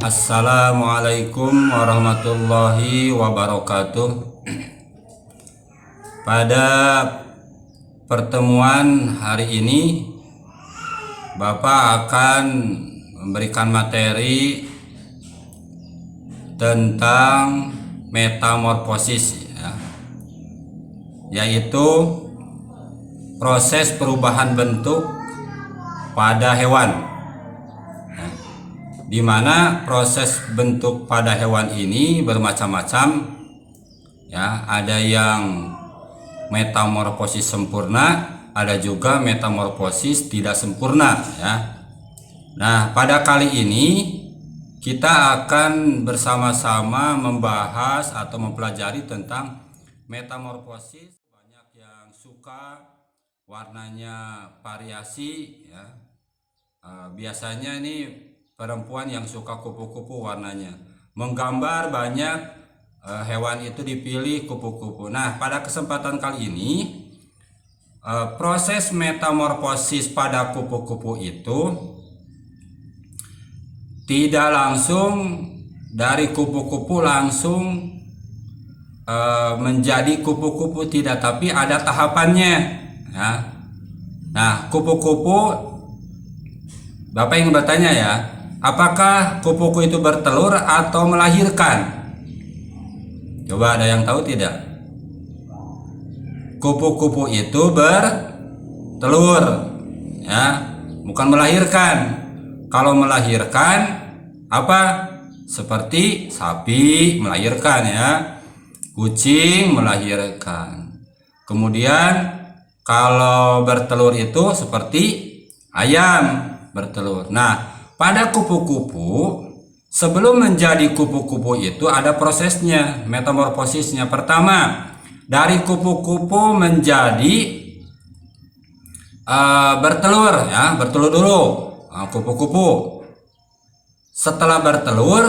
Assalamualaikum warahmatullahi wabarakatuh. Pada pertemuan hari ini Bapak akan memberikan materi tentang metamorfosis ya, yaitu proses perubahan bentuk pada hewan, di mana proses bentuk pada hewan ini bermacam-macam ya. Ada yang metamorfosis sempurna, ada juga metamorfosis tidak sempurna ya. Nah, pada kali ini kita akan bersama-sama membahas atau mempelajari tentang metamorfosis. Banyak yang suka warnanya variasi ya. Biasanya ini perempuan yang suka kupu-kupu warnanya, menggambar banyak hewan itu dipilih kupu-kupu. Nah, pada kesempatan kali ini proses metamorfosis pada kupu-kupu itu tidak langsung dari kupu-kupu langsung menjadi kupu-kupu, tidak, tapi ada tahapannya ya. Nah, kupu-kupu, Bapak ingin bertanya ya, apakah kupu-kupu itu bertelur atau melahirkan? Coba ada yang tahu tidak? Kupu-kupu itu bertelur ya, bukan melahirkan. Kalau melahirkan apa? Seperti sapi melahirkan ya, kucing melahirkan. Kemudian kalau bertelur itu seperti ayam bertelur. Nah, pada kupu-kupu, sebelum menjadi kupu-kupu itu ada prosesnya, metamorfosisnya. Pertama, dari kupu-kupu menjadi bertelur ya, bertelur dulu kupu-kupu. Setelah bertelur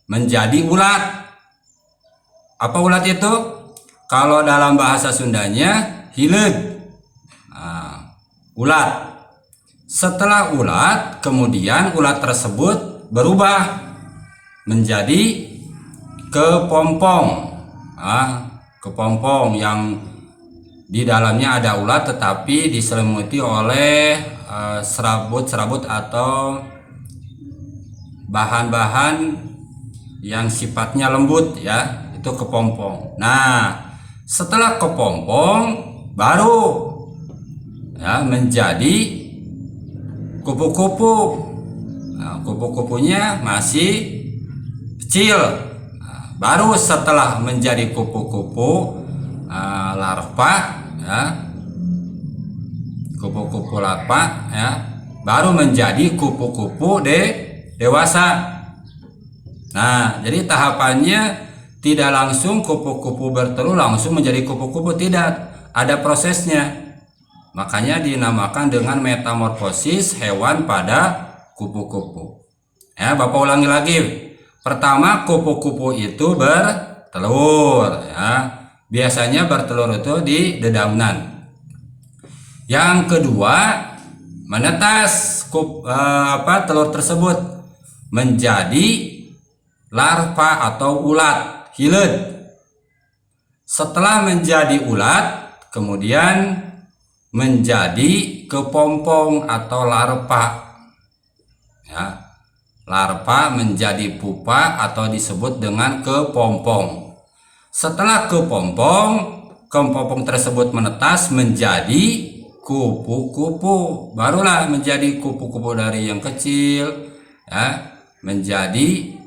menjadi ulat. Apa ulat itu? Kalau dalam bahasa Sundanya hilet. Ulat. Setelah ulat, kemudian ulat tersebut berubah menjadi kepompong. Kepompong yang di dalamnya ada ulat tetapi diselimuti oleh serabut-serabut atau bahan-bahan yang sifatnya lembut ya, itu kepompong. Nah, setelah kepompong baru ya menjadi kupu-kupu. Nah, kupu-kupunya masih kecil. Nah, baru setelah menjadi kupu-kupu larva ya, kupu-kupu larva ya, baru menjadi kupu-kupu dewasa. Nah, jadi tahapannya tidak langsung kupu-kupu bertelur langsung menjadi kupu-kupu, tidak, ada prosesnya. Makanya dinamakan dengan metamorfosis hewan pada kupu-kupu. Ya, Bapak ulangi lagi. Pertama, kupu-kupu itu bertelur ya. Biasanya bertelur itu di dedaunan. Yang kedua, menetas telur tersebut menjadi larva atau ulat hilet. Setelah menjadi ulat, kemudian menjadi kepompong atau larva ya. Larva menjadi pupa atau disebut dengan kepompong. Setelah kepompong tersebut menetas menjadi kupu-kupu, barulah menjadi kupu-kupu dari yang kecil ya menjadi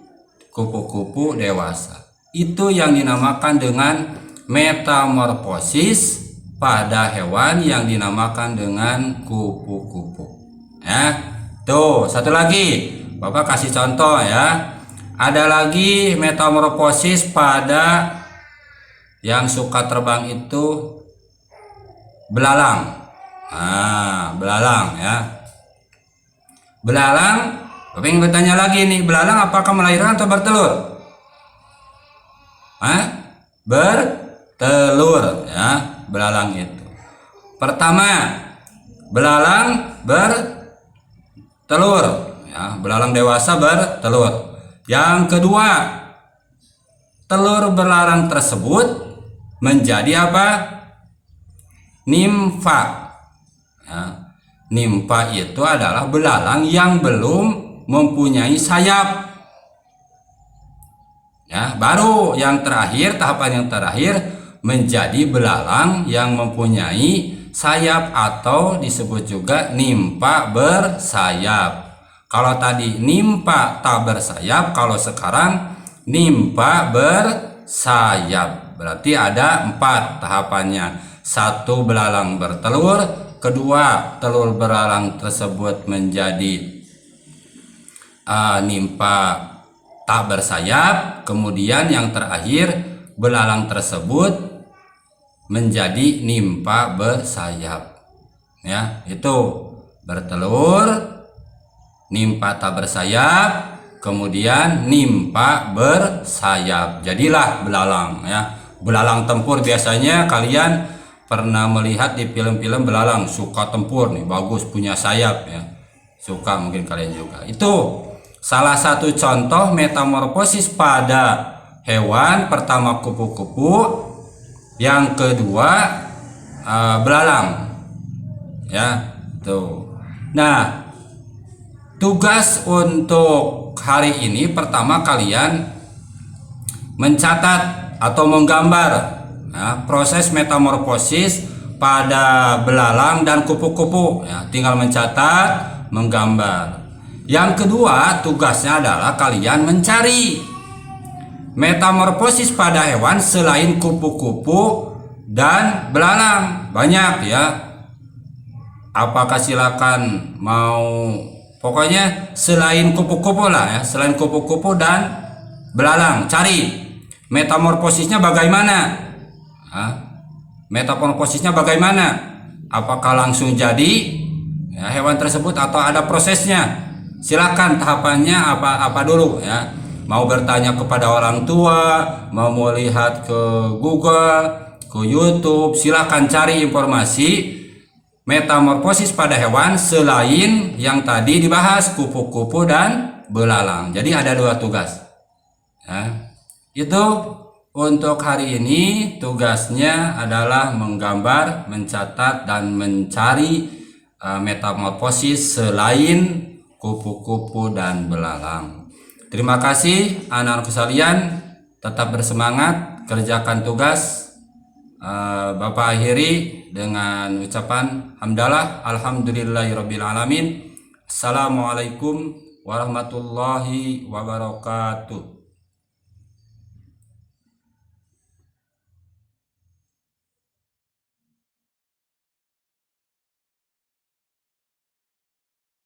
kupu-kupu dewasa. Itu yang dinamakan dengan metamorfosis pada hewan yang dinamakan dengan kupu-kupu ya. Tuh, satu lagi Bapak kasih contoh ya. Ada lagi metamorfosis pada yang suka terbang itu belalang. Belalang ya. Belalang, Bapak ingin bertanya lagi nih, belalang apakah melahirkan atau bertelur? Bertelur ya. Belalang itu pertama, belalang bertelur ya, belalang dewasa bertelur. Yang kedua, telur belalang tersebut menjadi apa? Nimfa. Ya, nimfa itu adalah belalang yang belum mempunyai sayap. Ya, baru yang terakhir, tahapan yang terakhir menjadi belalang yang mempunyai sayap atau disebut juga nimfa bersayap. Kalau tadi nimfa tak bersayap, kalau sekarang nimfa bersayap. Berarti ada 4 tahapannya. 1, belalang bertelur. 2, telur belalang tersebut menjadi nimfa tak bersayap. Kemudian yang terakhir, belalang tersebut menjadi nimfa bersayap. Ya, itu bertelur, nimfa tak bersayap, kemudian nimfa bersayap. Jadilah belalang, ya. Belalang tempur biasanya kalian pernah melihat di film-film belalang suka tempur nih, bagus punya sayap ya. Suka mungkin kalian juga. Itu salah satu contoh metamorfosis pada hewan. Pertama kupu-kupu, yang kedua belalang. Ya, tuh. Nah, tugas untuk hari ini pertama kalian mencatat atau menggambar proses metamorfosis pada belalang dan kupu-kupu. Ya, tinggal mencatat, menggambar. Yang kedua, tugasnya adalah kalian mencari metamorfosis pada hewan selain kupu-kupu dan belalang. Banyak ya. Apakah silakan mau, pokoknya selain kupu-kupu lah ya, selain kupu-kupu dan belalang, cari metamorfosisnya bagaimana. Metamorfosisnya bagaimana? Apakah langsung jadi ya, hewan tersebut atau ada prosesnya? Silakan tahapannya apa dulu ya. Mau bertanya kepada orang tua, mau melihat ke Google, ke YouTube, silakan cari informasi metamorfosis pada hewan selain yang tadi dibahas kupu-kupu dan belalang. Jadi ada 2 tugas. Ya. Itu untuk hari ini tugasnya adalah menggambar, mencatat dan mencari metamorfosis selain kupu-kupu dan belalang. Terima kasih anak-anakku sekalian, tetap bersemangat, kerjakan tugas. Bapak akhiri dengan ucapan hamdalah, alhamdulillahirabbil alamin. Assalamualaikum warahmatullahi wabarakatuh.